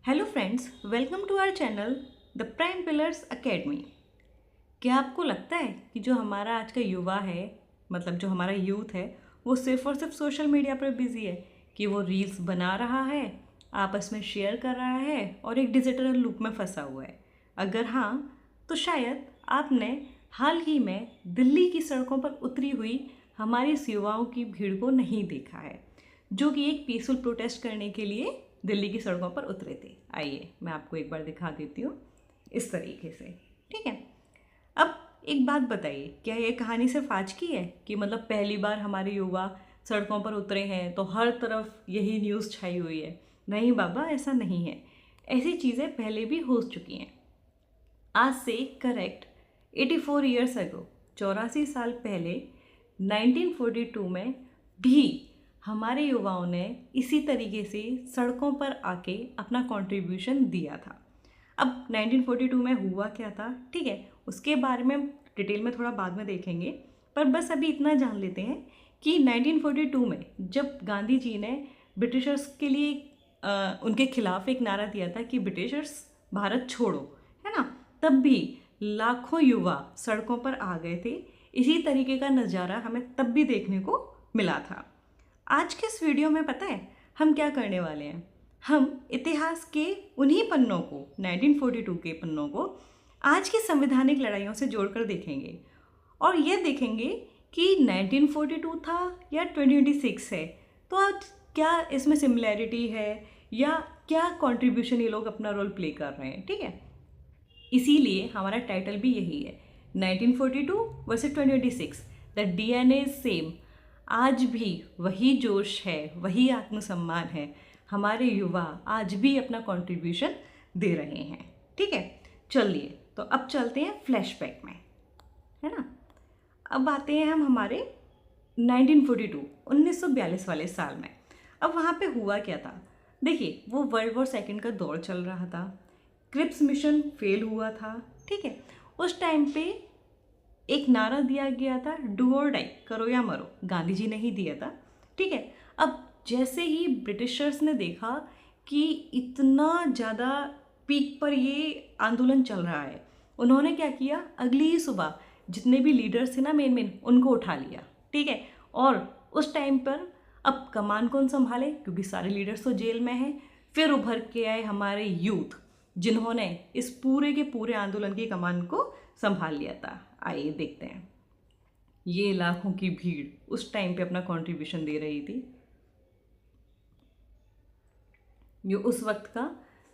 Hello friends, welcome to our channel the Prime Pillars Academy. क्या आपको लगता है कि जो हमारा आज का युवा है, मतलब जो हमारा यूथ है, वो सिर्फ और सिर्फ सोशल मीडिया पर बिजी है कि वो रील्स बना रहा है, आपस में शेयर कर रहा है और एक डिजिटल लूप में फंसा हुआ है? अगर हाँ, तो शायद आपने हाल ही में दिल्ली की सड़कों पर उतरी हुई हमारी इस युवाओं की भीड़ को नहीं देखा है, जो कि एक पीसफुल प्रोटेस्ट करने के लिए दिल्ली की सड़कों पर उतरे थे। आइए मैं आपको एक बार दिखा देती हूँ इस तरीके से। ठीक है, अब एक बात बताइए, क्या ये कहानी सिर्फ आज की है कि मतलब पहली बार हमारे युवा सड़कों पर उतरे हैं तो हर तरफ यही न्यूज़ छाई हुई है? नहीं बाबा, ऐसा नहीं है। ऐसी चीज़ें पहले भी हो चुकी हैं। आज से करेक्ट 84 ईयर्स अगो, 84 साल पहले 1942 में भी हमारे युवाओं ने इसी तरीके से सड़कों पर आके अपना कंट्रीब्यूशन दिया था। अब 1942 में हुआ क्या था, ठीक है, उसके बारे में डिटेल में थोड़ा बाद में देखेंगे, पर बस अभी इतना जान लेते हैं कि 1942 में जब गांधी जी ने ब्रिटिशर्स के लिए उनके खिलाफ एक नारा दिया था कि ब्रिटिशर्स भारत छोड़ो, है ना, तब भी लाखों युवा सड़कों पर आ गए थे। इसी तरीके का नज़ारा हमें तब भी देखने को मिला था। आज के इस वीडियो में पता है हम क्या करने वाले हैं? हम इतिहास के उन्हीं पन्नों को, 1942 के पन्नों को आज की संवैधानिक लड़ाइयों से जोड़कर देखेंगे और ये देखेंगे कि 1942 था या 2026 है, तो आज क्या इसमें सिमिलैरिटी है या क्या कंट्रीब्यूशन ये लोग अपना रोल प्ले कर रहे हैं। ठीक है, इसीलिए हमारा टाइटल भी यही है, 1942 versus 2026, the DNA is same. आज भी वही जोश है, वही आत्मसम्मान है, हमारे युवा आज भी अपना कंट्रीब्यूशन दे रहे हैं। ठीक है, चलिए तो अब चलते हैं फ्लैशबैक में, है ना। अब आते हैं हम हमारे 1942 1942 वाले साल में। अब वहाँ पे हुआ क्या था? देखिए, वो वर्ल्ड वॉर सेकेंड का दौर चल रहा था, क्रिप्स मिशन फेल हुआ था। ठीक है, उस टाइम पे एक नारा दिया गया था, डू और डाई, करो या मरो, गांधी जी ने ही दिया था। ठीक है, अब जैसे ही ब्रिटिशर्स ने देखा कि इतना ज़्यादा पीक पर ये आंदोलन चल रहा है, उन्होंने क्या किया, अगली ही सुबह जितने भी लीडर्स थे ना, मेन उनको उठा लिया। ठीक है, और उस टाइम पर अब कमान कौन संभाले, क्योंकि सारे लीडर्स तो जेल में हैं। फिर उभर के आए हमारे यूथ, जिन्होंने इस पूरे के पूरे आंदोलन की कमान को संभाल लिया था। आइए देखते हैं, ये लाखों की भीड़ उस टाइम पे अपना कंट्रीब्यूशन दे रही थी। ये उस वक्त का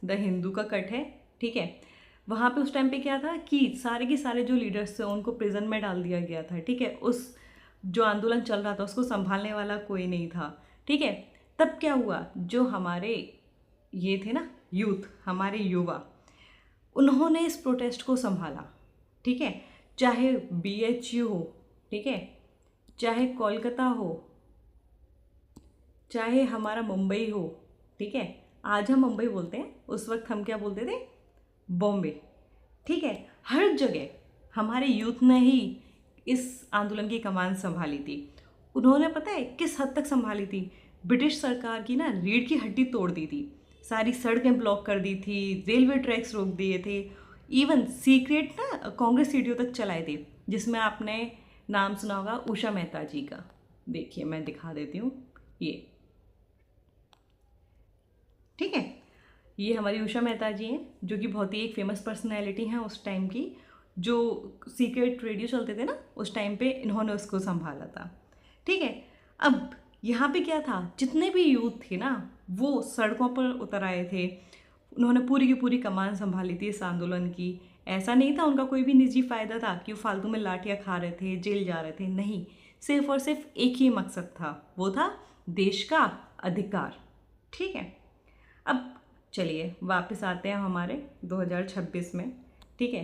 द हिंदू का कट है। ठीक है, वहाँ पे उस टाइम पे क्या था कि सारे के सारे जो लीडर्स थे उनको प्रिजन में डाल दिया गया था। ठीक है, उस जो आंदोलन चल रहा था उसको संभालने वाला कोई नहीं था। ठीक है, तब क्या हुआ, जो हमारे ये थे ना यूथ, हमारे युवा, उन्होंने इस प्रोटेस्ट को संभाला। ठीक है, चाहे बीएचयू हो, ठीक है, चाहे कोलकाता हो, चाहे हमारा मुंबई हो। ठीक है, आज हम मुंबई बोलते हैं, उस वक्त हम क्या बोलते थे, बॉम्बे। ठीक है, हर जगह हमारे यूथ ने ही इस आंदोलन की कमान संभाली थी। उन्होंने पता है किस हद तक संभाली थी? ब्रिटिश सरकार की ना रीढ़ की हड्डी तोड़ दी थी, सारी सड़कें ब्लॉक कर दी थी, रेलवे ट्रैक्स रोक दिए थे, इवन सीक्रेट ना कांग्रेस सीढ़ियों तक चलाए थे, जिसमें आपने नाम सुना होगा उषा मेहता जी का। देखिए मैं दिखा देती हूँ ये। ठीक है, ये हमारी उषा मेहता जी हैं, जो कि बहुत ही एक फेमस पर्सनैलिटी हैं उस टाइम की। जो सीक्रेट रेडियो चलते थे ना उस टाइम पे, इन्होंने उसको संभाला था। ठीक है, अब यहाँ पे क्या था, जितने भी यूथ थे ना वो सड़कों पर उतर आए थे, उन्होंने पूरी की पूरी कमान संभाली थी इस आंदोलन की। ऐसा नहीं था उनका कोई भी निजी फ़ायदा था कि वो फालतू में लाठियाँ खा रहे थे, जेल जा रहे थे, नहीं, सिर्फ और सिर्फ एक ही मकसद था, वो था देश का अधिकार। ठीक है, अब चलिए वापस आते हैं हमारे 2026 में। ठीक है,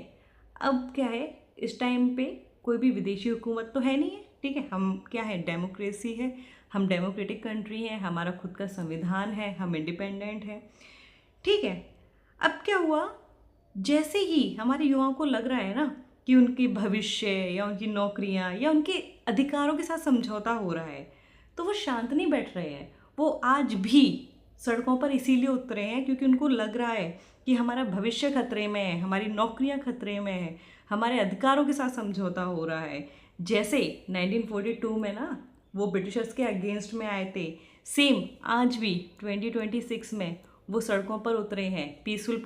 अब क्या है, इस टाइम पे कोई भी विदेशी हुकूमत तो है नहीं है। ठीक है, हम क्या है, डेमोक्रेसी है, हम डेमोक्रेटिक कंट्री है, हमारा खुद का संविधान है, हम इंडिपेंडेंट है। ठीक है, अब क्या हुआ, जैसे ही हमारे युवाओं को लग रहा है ना कि उनके भविष्य या उनकी नौकरियां या उनके अधिकारों के साथ समझौता हो रहा है, तो वो शांत नहीं बैठ रहे हैं। वो आज भी सड़कों पर इसीलिए उतरे हैं क्योंकि उनको लग रहा है कि हमारा भविष्य खतरे में है, हमारी नौकरियां खतरे में है, हमारे अधिकारों के साथ समझौता हो रहा है। जैसे 1942 में ना वो ब्रिटिशर्स के अगेंस्ट में आए थे, सेम आज भी 2026 में वो सड़कों पर उतरे हैं, पीसफुल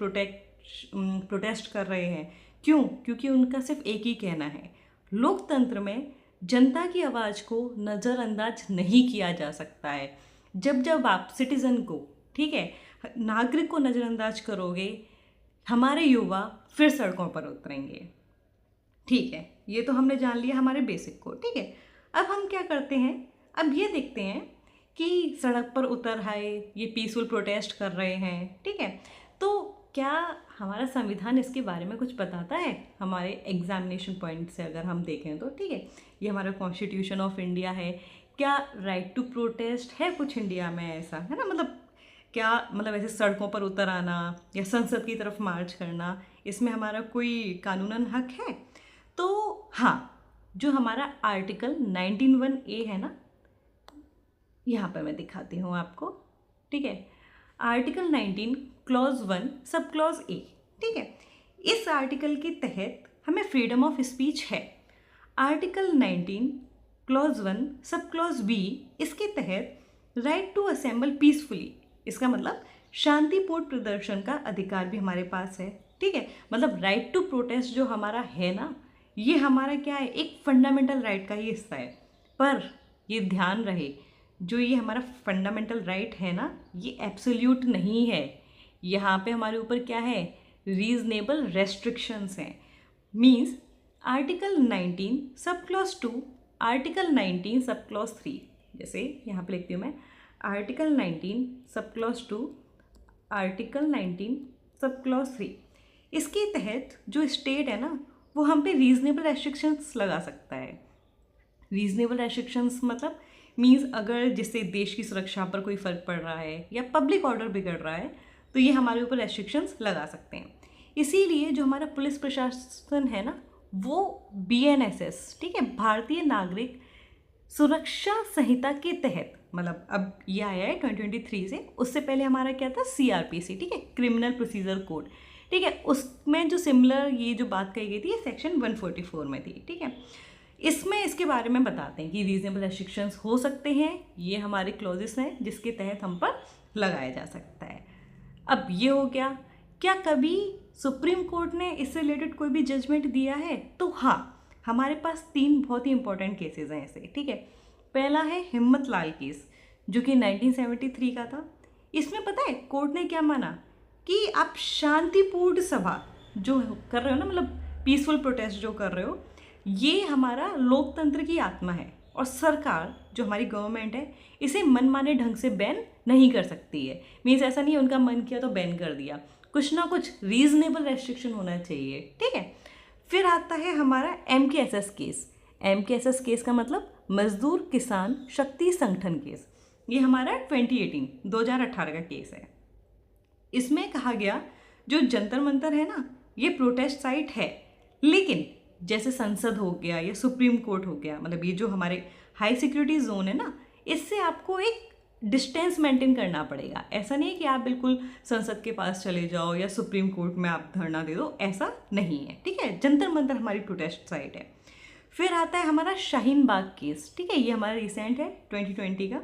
प्रोटेस्ट कर रहे हैं। क्यों? क्योंकि उनका सिर्फ एक ही कहना है, लोकतंत्र में जनता की आवाज़ को नज़रअंदाज नहीं किया जा सकता है। जब जब आप सिटीज़न को, ठीक है, नागरिक को नज़रअंदाज करोगे, हमारे युवा फिर सड़कों पर उतरेंगे। ठीक है, ये तो हमने जान लिया हमारे बेसिक को। ठीक है, अब हम क्या करते हैं, अब ये देखते हैं कि सड़क पर उतर आए, ये पीसफुल प्रोटेस्ट कर रहे हैं। ठीक है, तो क्या हमारा संविधान इसके बारे में कुछ बताता है? हमारे एग्जामिनेशन पॉइंट से अगर हम देखें तो ठीक है, ये हमारा कॉन्स्टिट्यूशन ऑफ इंडिया है। क्या राइट टू प्रोटेस्ट है कुछ इंडिया में ऐसा, है ना? मतलब क्या, मतलब ऐसे सड़कों पर उतर आना या संसद की तरफ मार्च करना, इसमें हमारा कोई कानूनन हक है? तो हाँ, जो हमारा आर्टिकल 19(1)(a है ना, यहाँ पर मैं दिखाती हूँ आपको। ठीक है, article 19 clause 1 sub clause A. ठीक है, इस आर्टिकल के तहत हमें फ्रीडम ऑफ स्पीच है। Article 19 clause 1 sub clause B, इसके तहत राइट टू असेंबल पीसफुली, इसका मतलब शांतिपूर्ण प्रदर्शन का अधिकार भी हमारे पास है। ठीक है, मतलब राइट टू प्रोटेस्ट जो हमारा है ना, ये हमारा क्या है, एक फंडामेंटल राइट का ही हिस्सा है। पर ये ध्यान रहे, जो ये हमारा फंडामेंटल राइट है ना, ये एब्सोल्यूट नहीं है। यहाँ पे हमारे ऊपर क्या है, रीजनेबल रेस्ट्रिक्शंस हैं। Means article 19 sub clause 2, article 19 sub clause 3, जैसे यहाँ पे लिखती हूँ मैं, article 19 sub clause 2, article 19 sub clause 3, इसके तहत जो स्टेट है ना, वो हम पे रीजनेबल रेस्ट्रिक्शंस लगा सकता है। रीजनेबल रेस्ट्रिक्शंस मतलब मीन्स अगर जिससे देश की सुरक्षा पर कोई फ़र्क पड़ रहा है या पब्लिक ऑर्डर बिगड़ रहा है, तो ये हमारे ऊपर रेस्ट्रिक्शंस लगा सकते हैं। इसीलिए जो हमारा पुलिस प्रशासन है ना, वो BNSS, ठीक है, भारतीय नागरिक सुरक्षा संहिता के तहत, मतलब अब ये आया है 2023 से, उससे पहले हमारा क्या था, CRPC, ठीक है, क्रिमिनल प्रोसीजर कोड। ठीक है, उसमें जो सिमिलर ये जो बात कही गई थी, ये सेक्शन 144 में थी। ठीक है, इसमें इसके बारे में बताते हैं कि रीजनेबल रेस्ट्रिक्शंस हो सकते हैं, ये हमारे क्लॉजेस हैं जिसके तहत हम पर लगाया जा सकता है। अब ये हो गया, क्या कभी सुप्रीम कोर्ट ने इससे रिलेटेड कोई भी जजमेंट दिया है? तो हाँ, हमारे पास 3 बहुत ही इंपॉर्टेंट केसेस हैं ऐसे। ठीक है, पहला है हिम्मत लाल केस, जो कि 1973 का था। इसमें पता है कोर्ट ने क्या माना कि आप शांतिपूर्ण सभा जो कर रहे हो ना, मतलब पीसफुल प्रोटेस्ट जो कर रहे हो, ये हमारा लोकतंत्र की आत्मा है, और सरकार जो हमारी गवर्नमेंट है, इसे मनमाने ढंग से बैन नहीं कर सकती है। मीन्स ऐसा नहीं है उनका मन किया तो बैन कर दिया, कुछ ना कुछ रीजनेबल रेस्ट्रिक्शन होना चाहिए। ठीक है, फिर आता है हमारा MKSS केस। MKSS केस का मतलब मजदूर किसान शक्ति संगठन केस। ये हमारा 2018 का केस है। इसमें कहा गया जो जंतर मंतर है ना, ये प्रोटेस्ट साइट है, लेकिन जैसे संसद हो गया या सुप्रीम कोर्ट हो गया, मतलब ये जो हमारे हाई सिक्योरिटी जोन है ना, इससे आपको एक डिस्टेंस मेंटेन करना पड़ेगा। ऐसा नहीं है कि आप बिल्कुल संसद के पास चले जाओ या सुप्रीम कोर्ट में आप धरना दे दो, ऐसा नहीं है। ठीक है, जंतर मंतर हमारी प्रोटेस्ट साइट है। फिर आता है हमारा शाहीन बाग केस। ठीक है, ये हमारा रिसेंट है 2020 का।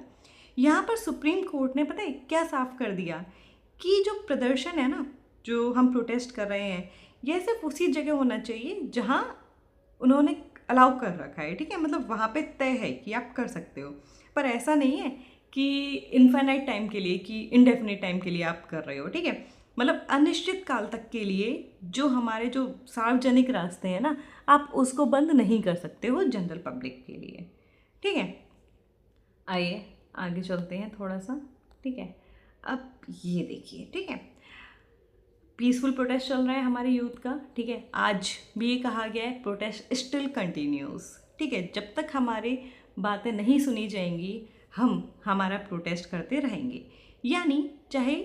यहाँ पर सुप्रीम कोर्ट ने पता है क्या साफ कर दिया कि जो प्रदर्शन है ना, जो हम प्रोटेस्ट कर रहे हैं, यह सिर्फ उसी जगह होना चाहिए जहाँ उन्होंने अलाउ कर रखा है। ठीक है, मतलब वहाँ पे तय है कि आप कर सकते हो, पर ऐसा नहीं है कि इनफाइनाइट टाइम के लिए, कि इनडेफिनिट टाइम के लिए आप कर रहे हो। ठीक है, मतलब अनिश्चित काल तक के लिए जो हमारे जो सार्वजनिक रास्ते हैं ना, आप उसको बंद नहीं कर सकते हो जनरल पब्लिक के लिए। ठीक है, आइए आगे चलते हैं थोड़ा सा। ठीक है, अब ये देखिए, ठीक है, पीसफुल प्रोटेस्ट चल रहा है हमारे यूथ का। ठीक है, आज भी ये कहा गया है प्रोटेस्ट स्टिल कंटिन्यूज। ठीक है, जब तक हमारी बातें नहीं सुनी जाएंगी, हम हमारा प्रोटेस्ट करते रहेंगे। यानी चाहे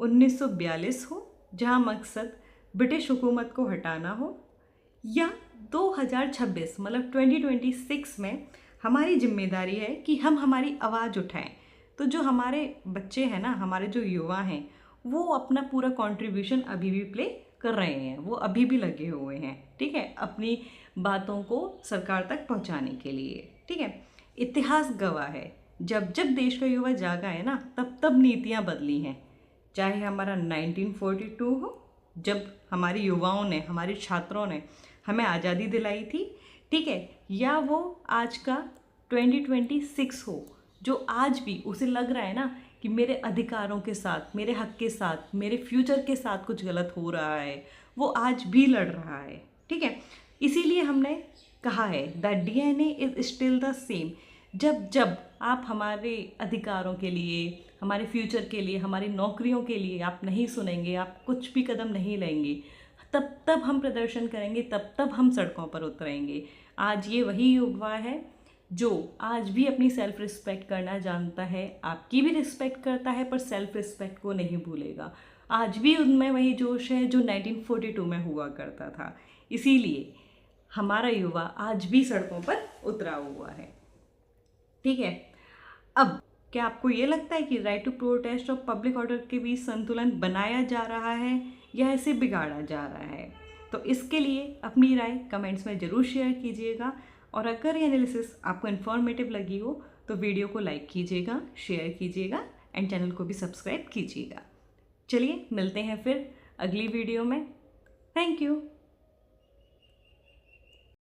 1942 हो, जहाँ मकसद ब्रिटिश हुकूमत को हटाना हो, या 2026 मतलब 2026 में हमारी जिम्मेदारी है कि हम हमारी आवाज़ उठाएं। तो जो हमारे बच्चे हैं ना, हमारे जो युवा हैं, वो अपना पूरा कंट्रीब्यूशन अभी भी प्ले कर रहे हैं, वो अभी भी लगे हुए हैं, ठीक है, अपनी बातों को सरकार तक पहुंचाने के लिए, ठीक है। इतिहास गवाह है, जब जब देश का युवा जागा है ना, तब तब नीतियां बदली हैं। चाहे हमारा 1942 हो, जब हमारे युवाओं ने, हमारे छात्रों ने हमें आज़ादी दिलाई थी, ठीक है, या वो आज का 2026 हो, जो आज भी उसे लग रहा है ना कि मेरे अधिकारों के साथ, मेरे हक के साथ, मेरे फ्यूचर के साथ कुछ गलत हो रहा है, वो आज भी लड़ रहा है, ठीक है। इसीलिए हमने कहा है the DNA is still the same. जब जब आप हमारे अधिकारों के लिए, हमारे फ्यूचर के लिए, हमारी नौकरियों के लिए आप नहीं सुनेंगे, आप कुछ भी कदम नहीं लेंगे, तब तब हम प्रदर्शन करेंगे, तब तब हम सड़कों पर उतरेंगे। आज ये वही युवा है जो आज भी अपनी सेल्फ रिस्पेक्ट करना जानता है, आपकी भी रिस्पेक्ट करता है, पर सेल्फ रिस्पेक्ट को नहीं भूलेगा। आज भी उनमें वही जोश है जो 1942 में हुआ करता था। इसीलिए हमारा युवा आज भी सड़कों पर उतरा हुआ है, ठीक है। अब क्या आपको ये लगता है कि राइट टू प्रोटेस्ट और पब्लिक ऑर्डर के बीच संतुलन बनाया जा रहा है या इसे बिगाड़ा जा रहा है? तो इसके लिए अपनी राय कमेंट्स में ज़रूर शेयर कीजिएगा, और अगर ये एनालिसिस आपको इन्फॉर्मेटिव लगी हो तो वीडियो को लाइक कीजिएगा, शेयर कीजिएगा एंड चैनल को भी सब्सक्राइब कीजिएगा। चलिए मिलते हैं फिर अगली वीडियो में। Thank you.